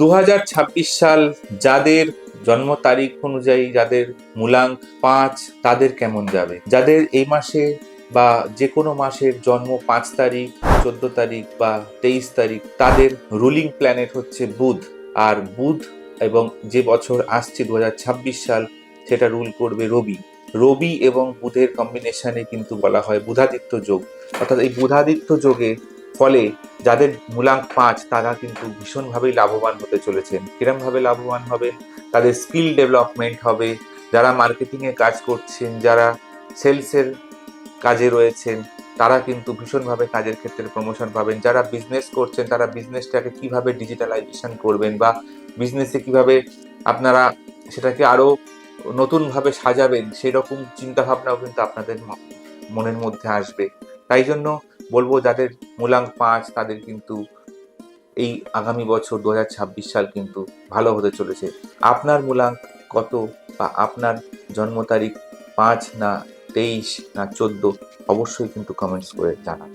2026 সাল যাদের জন্ম তারিখ অনুযায়ী, যাদের মূলাঙ্ক 5, তাদের কেমন যাবে? যাদের এই মাসে বা যে কোনো মাসের জন্ম 5 তারিখ, 14 তারিখ বা 23 তারিখ, তাদের রুলিং প্ল্যানেট হচ্ছে বুধ। আর বুধ এবং যে বছর আসছে 2026 সাল, সেটা রুল করবে রবি। রবি এবং বুধের কম্বিনেশনে কিন্তু বলা হয় বুধাদিত্য যোগ। অর্থাৎ এই বুধাদিত্য যোগে ফলে যাদের মূলাঙ্ক 5, তারা কিন্তু ভীষণভাবেই লাভবান হতে চলেছেন। কিরমভাবে লাভবান হবেন? তাদের স্কিল ডেভেলপমেন্ট হবে। যারা মার্কেটিংয়ে কাজ করছেন, যারা সেলসের কাজে রয়েছেন, তারা কিন্তু ভীষণভাবে কাজের ক্ষেত্রে প্রমোশন পাবেন। যারা বিজনেস করছেন, তারা বিজনেসটাকে কিভাবে ডিজিটালাইজেশন করবেন বা বিজনেসে কিভাবে আপনারা সেটাকে আরো নতুনভাবে সাজাবেন, সেরকম চিন্তাভাবনাও কিন্তু আপনাদের মনের মধ্যে আসবে। তাই জন্য বলবো, যাদের মূলাঙ্ক 5, তাদের কিন্তু এই আগামী বছর 2026 সাল কিন্তু ভালো হতে চলেছে। আপনার মূলাঙ্ক কত বা আপনার জন্ম তারিখ 5 না 23 না 14, অবশ্যই কিন্তু কমেন্টস করে জানান।